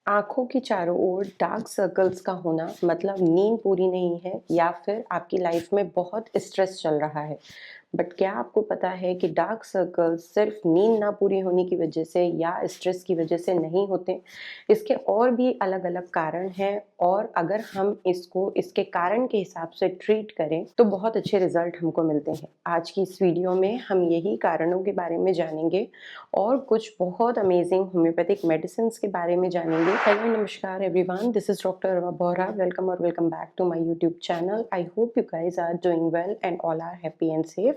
आँखों के चारों ओर डार्क सर्कल्स का होना मतलब नींद पूरी नहीं है या फिर आपकी लाइफ में बहुत स्ट्रेस चल रहा है। बट क्या आपको पता है कि डार्क सर्कल्स सिर्फ नींद ना पूरी होने की वजह से या स्ट्रेस की वजह से नहीं होते। इसके और भी अलग अलग कारण हैं और अगर हम इसको इसके कारण के हिसाब से ट्रीट करें तो बहुत अच्छे रिजल्ट हमको मिलते हैं। आज की इस वीडियो में हम यही कारणों के बारे में जानेंगे और कुछ बहुत अमेजिंग होम्योपैथिक मेडिसिन के बारे में जानेंगे। हेलो नमस्कार everyone, this is doctor Arwa Bohra. Welcome और welcome back to my YouTube channel. I hope you guys are doing well and all are happy and safe.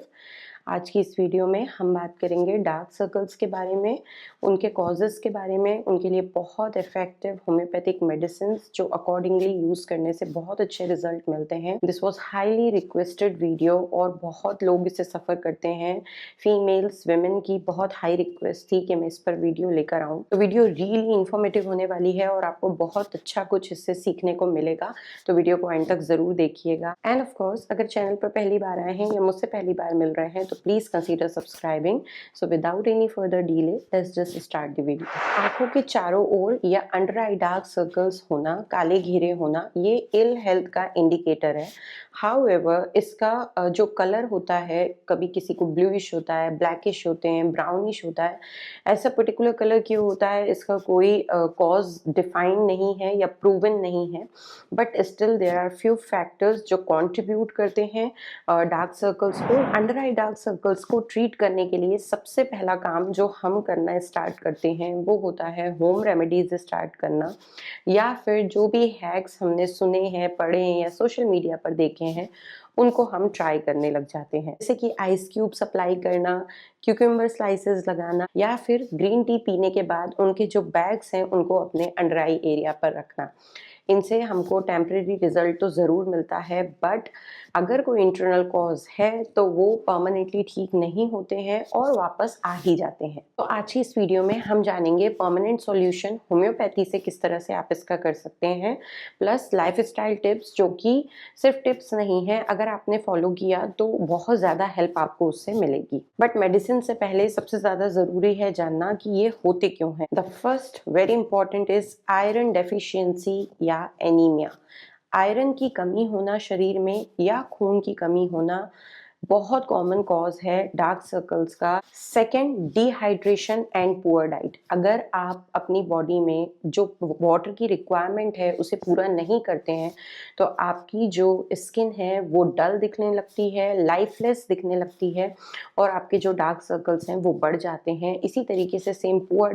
आज की इस वीडियो में हम बात करेंगे डार्क सर्कल्स के बारे में, उनके कॉजेज़ के बारे में, उनके लिए बहुत इफेक्टिव होम्योपैथिक मेडिसिन जो अकॉर्डिंगली यूज़ करने से बहुत अच्छे रिजल्ट मिलते हैं। This was highly requested video और बहुत लोग इससे सफ़र करते हैं। फीमेल्स वेमेन की बहुत हाई रिक्वेस्ट थी कि मैं इस पर वीडियो लेकर आऊँ। तो वीडियो रियली इन्फॉर्मेटिव होने वाली है और आपको बहुत अच्छा कुछ इससे सीखने को मिलेगा। तो वीडियो को एंड तक ज़रूर देखिएगा। एंड ऑफ कोर्स अगर चैनल पर पहली बार आए हैं या मुझसे पहली बार मिल रहे हैं तो please consider subscribing. So without any further delay let's just start the video. आंखों के चारों ओर या अंडर आई डार्क सर्कल्स होना, काले घेरे होना, ये इल हेल्थ का इंडिकेटर है। हाउएवर इसका जो कलर होता है, कभी किसी को ब्लूइश होता है, ब्लैकिश होते हैं, ब्राउनिश होता है। ऐसा पर्टिकुलर कलर क्यों होता है, इसका कोई कॉज डिफाइन नहीं है या प्रूवन नहीं है। But still there are few factors जो कंट्रीब्यूट करते हैं डार्क सर्कल्स को। अंडर आई डार्क सर्कल्स को ट्रीट करने के लिए सबसे पहला काम जो हम करना स्टार्ट करते हैं वो होता है होम रेमेडीज स्टार्ट करना, या फिर जो भी हैक्स हमने सुने हैं, पढ़े हैं या सोशल मीडिया पर देखे हैं उनको हम ट्राई करने लग जाते हैं। जैसे कि आइस क्यूब्स अप्लाई करना, क्यूकम्बर स्लाइसेस लगाना या फिर ग्रीन टी पीने के बाद उनके जो बैग्स हैं उनको अपने अंडर आई एरिया पर रखना। इनसे हमको टेम्परेरी रिजल्ट तो ज़रूर मिलता है, बट अगर कोई इंटरनल कॉज है तो वो परमानेंटली ठीक नहीं होते हैं और वापस आ ही जाते हैं। तो आज की इस वीडियो में हम जानेंगे परमानेंट सॉल्यूशन होम्योपैथी से किस तरह से आप इसका कर सकते हैं, प्लस लाइफस्टाइल टिप्स जो कि सिर्फ टिप्स नहीं है, अगर आपने फॉलो किया तो बहुत ज़्यादा हेल्प आपको उससे मिलेगी। बट मेडिसिन से पहले सबसे ज़्यादा ज़रूरी है जानना कि ये होते क्यों हैं। The first very important is iron deficiency या एनीमिया। आयरन की कमी होना शरीर में या खून की कमी होना बहुत कॉमन कॉज है डार्क सर्कल्स का। Second, dehydration and poor diet. अगर आप अपनी बॉडी में जो वाटर की रिक्वायरमेंट है उसे पूरा नहीं करते हैं तो आपकी जो स्किन है वो डल दिखने लगती है, लाइफलेस दिखने लगती है और आपके जो डार्क सर्कल्स हैं वो बढ़ जाते हैं। इसी तरीके से सेम पुअर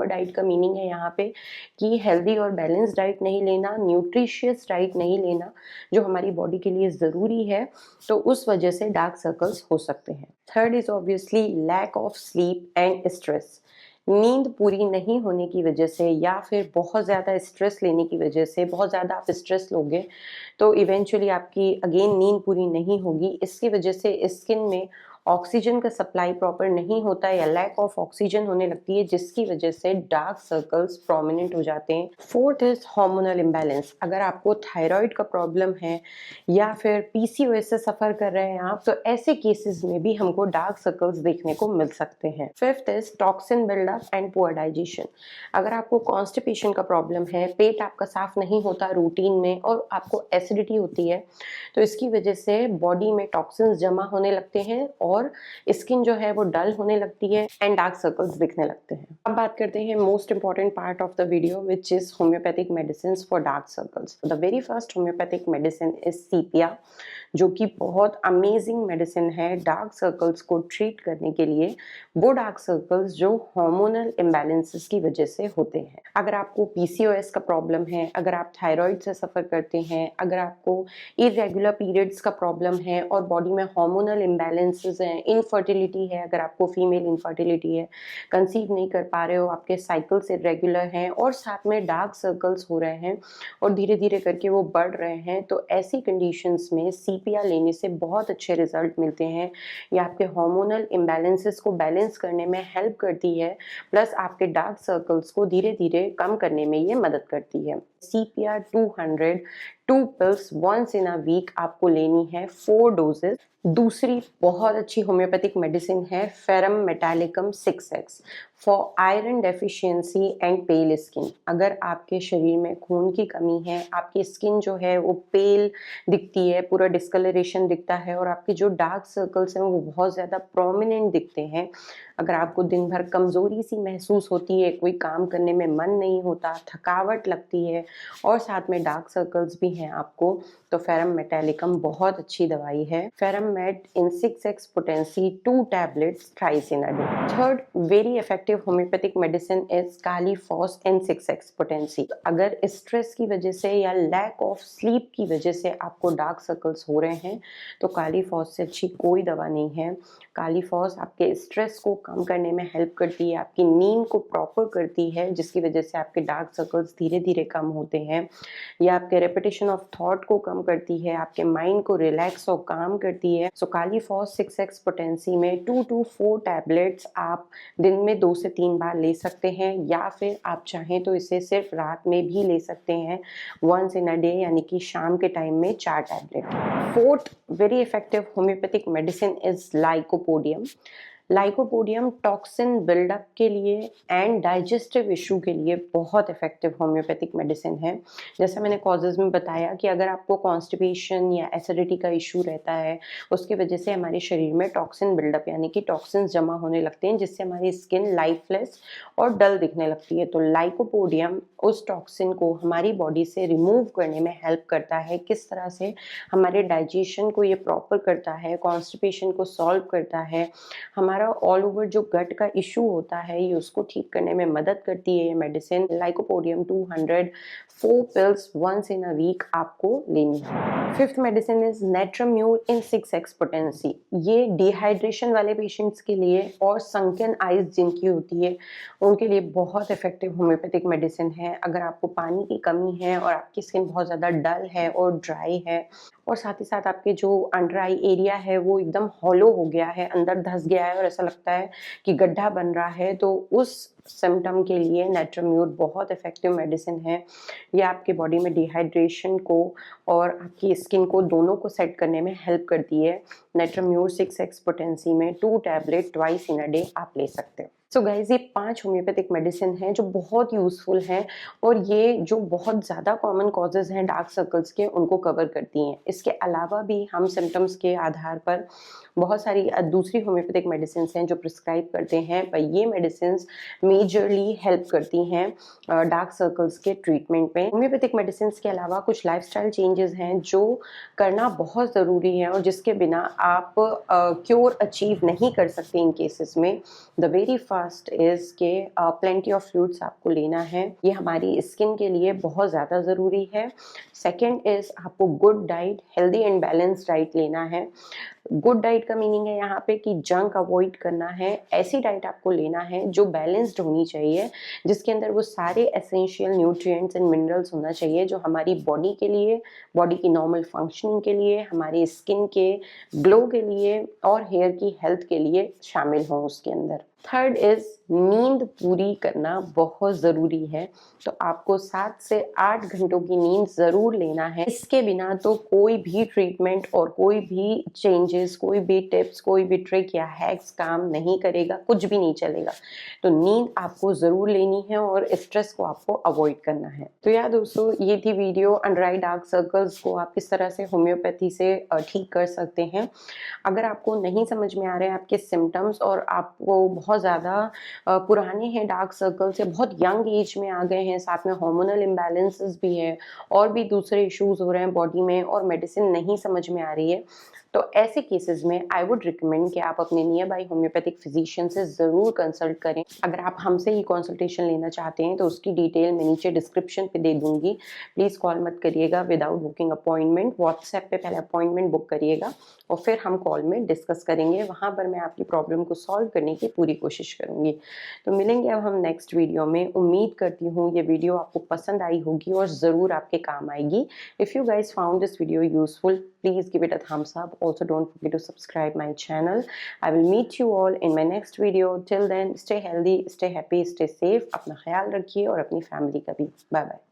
डाइट का मीनिंग है यहाँ पे कि हेल्दी और बैलेंस डाइट नहीं लेना, न्यूट्रिशियस डाइट नहीं लेना जो हमारी बॉडी के लिए ज़रूरी है, तो उस वजह से डार्क सर्कल्स हो सकते हैं। Third is obviously lack of sleep and stress. नींद पूरी नहीं होने की वजह से या फिर बहुत ज़्यादा स्ट्रेस लेने की वजह से, बहुत ज़्यादा आप स्ट्रेस लोगे तो इवेंचुअली आपकी अगेन नींद पूरी नहीं होगी। इसकी वजह से स्किन में ऑक्सीजन का सप्लाई प्रॉपर नहीं होता है या लैक ऑफ ऑक्सीजन होने लगती है, जिसकी वजह से डार्क सर्कल्स प्रोमिनेंट हो जाते हैं। Fourth is hormonal imbalance. अगर आपको थायराइड का प्रॉब्लम है या फिर पीसीओएस से सफर कर रहे हैं आप, तो ऐसे केसेस में भी हमको डार्क सर्कल्स देखने को मिल सकते हैं। Fifth is toxin buildup and poor digestion. अगर आपको कॉन्स्टिपेशन का प्रॉब्लम है, पेट आपका साफ नहीं होता रूटीन में और आपको एसिडिटी होती है, तो इसकी वजह से बॉडी में टॉक्सिन्स जमा होने लगते हैं और स्किन जो है वो डल होने लगती है एंड डार्क सर्कल्स दिखने लगते हैं। अब बात करते हैं most important part of the video which is homeopathic medicine for dark circles. The very first homeopathic medicine is sepia, जो कि बहुत अमेजिंग मेडिसिन है डार्क सर्कल्स को ट्रीट करने के लिए। वो डार्क सर्कल्स जो हार्मोनल इम्बैलेंसेस की वजह से होते हैं। अगर आपको पीसीओएस का प्रॉब्लम है, अगर आप थायराइड से सफ़र करते हैं, अगर आपको इरेगुलर पीरियड्स का प्रॉब्लम है और बॉडी में हार्मोनल इम्बैलेंसेस हैं, इनफर्टिलिटी है, अगर आपको फीमेल इनफर्टिलिटी है, कंसीव नहीं कर पा रहे हो, आपके साइकिल्स इरेगुलर हैं और साथ में डार्क सर्कल्स हो रहे हैं और धीरे धीरे करके वो बढ़ रहे हैं, तो ऐसी कंडीशंस में सीपिया लेने से बहुत अच्छे रिजल्ट मिलते हैं। ये आपके हार्मोनल इम्बैलेंसेस को बैलेंस करने में हेल्प करती है, प्लस आपके डार्क सर्कल्स को धीरे धीरे कम करने में ये मदद करती है। Sepia 200 2 pills once in a week आपको लेनी है, 4 डोजेस। दूसरी बहुत अच्छी होम्योपैथिक मेडिसिन है ferrum metallicum 6x। For iron deficiency and pale skin. अगर आपके शरीर में खून की कमी है, आपकी स्किन जो है वो पेल दिखती है, पूरा डिस्कलरेशन दिखता है और आपके जो डार्क सर्कल्स हैं वो बहुत ज़्यादा प्रोमिनेंट दिखते हैं, अगर आपको दिन भर कमज़ोरी सी महसूस होती है, कोई काम करने में मन नहीं होता, थकावट लगती है और साथ में डार्क सर्कल्स भी हैं आपको, तो फेरम मेटालिकम बहुत अच्छी दवाई है। Ferrum met in 6x potency 2 tablets thrice in a day. Third very effective homeopathic medicine is kali phos in 6x potency. अगर स्ट्रेस की वजह से या लैक ऑफ स्लीप की वजह से आपको डार्क सर्कल्स हो रहे हैं तो कालीफॉस से अच्छी कोई दवा नहीं है। कालीफॉस आपके स्ट्रेस को कम करने में हेल्प करती है, आपकी नींद को प्रॉपर करती है, जिसकी वजह से आपके डार्क सर्कल्स धीरे धीरे कम होते हैं। या आपके रेपिटेशन ऑफ थॉट को कम करती है, आपके माइंड को रिलैक्स और काम करती है। सो कालीफॉस 6x पोटेंसी में 2 to 4 टैबलेट्स आप दिन में 2 से 3 बार ले सकते हैं, या फिर आप चाहें तो इसे सिर्फ रात में भी ले सकते हैं, वंस इन अ डे, यानी कि शाम के टाइम में 4 tablet. Fourth very effective homeopathic medicine is lycopodium. Lycopodium toxin buildup के लिए एंड डाइजेस्टिव इशू के लिए बहुत इफेक्टिव होम्योपैथिक मेडिसिन है। जैसा मैंने कॉजेज में बताया कि अगर आपको कॉन्स्टिपेशन या एसिडिटी का इशू रहता है, उसकी वजह से हमारे शरीर में टॉक्सिन बिल्डअप यानी कि टॉक्सिन्स जमा होने लगते हैं, जिससे हमारी स्किन लाइफलेस और डल दिखने लगती है। तो लाइकोपोडियम उस टॉक्सिन को हमारी बॉडी से रिमूव करने में हेल्प करता है। किस तरह से? हमारे डाइजेशन को ये प्रॉपर करता है, कॉन्स्टिपेशन को सॉल्व करता है, हमारा ऑल ओवर जो गट का इशू होता है ये उसको ठीक करने में मदद करती है ये medicine. Lycopodium 200 4 pills once in a week आपको लेनी है। Fifth medicine is natrum mur in 6x potency. ये डिहाइड्रेशन वाले पेशेंट्स के लिए और संकन आइज जिनकी होती है उनके लिए बहुत इफेक्टिव होम्योपैथिक मेडिसिन है। अगर आपको पानी की कमी है और आपकी स्किन बहुत ज़्यादा डल है और ड्राई है और साथ ही साथ आपके जो अंडर आई एरिया है वो एकदम हॉलो हो गया है, अंदर धंस गया है और ऐसा लगता है कि गड्ढा बन रहा है, तो उस सिम्टम के लिए नेट्राम्यूर बहुत इफेक्टिव मेडिसिन है। ये आपके बॉडी में डिहाइड्रेशन को और आपकी स्किन को दोनों को सेट करने में हेल्प करती है। नेट्राम्यूर 6x पोटेंसी में 2 tablet twice in a day आप ले सकते हो। सो गाइज ये 5 होम्योपैथिक मेडिसिन हैं जो बहुत यूजफुल हैं और ये जो बहुत ज़्यादा कॉमन कॉजेज हैं डार्क सर्कल्स के उनको कवर करती हैं। इसके अलावा भी हम सिम्टम्स के आधार पर बहुत सारी दूसरी होम्योपैथिक मेडिसिन हैं जो प्रिस्क्राइब करते हैं, पर ये मेडिसिन मेजरली हेल्प करती हैं डार्क सर्कल्स के ट्रीटमेंट में। होम्योपैथिक मेडिसिन के अलावा कुछ लाइफस्टाइल चेंजेस हैं जो करना बहुत ज़रूरी है और जिसके बिना आप क्योर अचीव नहीं कर सकते इन केसेस में। द वेरी फर्स्ट इज के प्लेंटी ऑफ फ्रूट्स आपको लेना है, ये हमारी स्किन के लिए बहुत ज़्यादा ज़रूरी है। सेकेंड इज आपको good diet, healthy and balanced diet लेना है। गुड डाइट का मीनिंग है यहाँ पे कि जंक अवॉइड करना है। ऐसी डाइट आपको लेना है जो बैलेंस्ड होनी चाहिए, जिसके अंदर वो सारे एसेंशियल न्यूट्रिएंट्स एंड मिनरल्स होना चाहिए जो हमारी बॉडी के लिए, बॉडी की नॉर्मल फंक्शनिंग के लिए, हमारी स्किन के ग्लो के लिए और हेयर की हेल्थ के लिए शामिल हों उसके अंदर। थर्ड इज नींद पूरी करना बहुत ज़रूरी है, तो आपको 7 से 8 घंटों की नींद ज़रूर लेना है। इसके बिना तो कोई भी ट्रीटमेंट और कोई भी चेंजेस, कोई भी टिप्स, कोई भी ट्रिक या हैक्स काम नहीं करेगा, कुछ भी नहीं चलेगा। तो नींद आपको ज़रूर लेनी है और स्ट्रेस को आपको अवॉइड करना है। तो यार दोस्तों, ये थी video under eye dark circles को आप किस तरह से होम्योपैथी से ठीक कर सकते हैं। अगर आपको नहीं समझ में आ रहे हैं आपके सिम्टम्स और आपको बहुत ज़्यादा पुराने हैं डार्क सर्कल्स या बहुत यंग एज में आ गए हैं, साथ में हार्मोनल इम्बैलेंसेस भी है और भी दूसरे इश्यूज हो रहे हैं बॉडी में और मेडिसिन नहीं समझ में आ रही है, तो ऐसे केसेस में आई वुड रिकमेंड कि आप अपने नियर बाई होम्योपैथिक फिजिशियन से ज़रूर कंसल्ट करें। अगर आप हमसे ही कंसल्टेशन लेना चाहते हैं तो उसकी डिटेल मैं नीचे डिस्क्रिप्शन पे दे दूंगी। प्लीज़ कॉल मत करिएगा विदाउट बुकिंग अपॉइंटमेंट, व्हाट्सएप पे पहले अपॉइंटमेंट बुक करिएगा और फिर हम कॉल में डिस्कस करेंगे। वहाँ पर मैं आपकी प्रॉब्लम को सॉल्व करने की पूरी कोशिश करूँगी। तो मिलेंगे अब हम नेक्स्ट वीडियो में। उम्मीद करती हूँ ये वीडियो आपको पसंद आई होगी और ज़रूर आपके काम आएगी। If you guys found this video useful, please give it a thumbs up. Also don't forget to subscribe my channel. I will meet you all in my next video. Till then, stay healthy, stay happy, stay safe. अपना ख्याल रखिए और अपनी family का भी। Bye bye.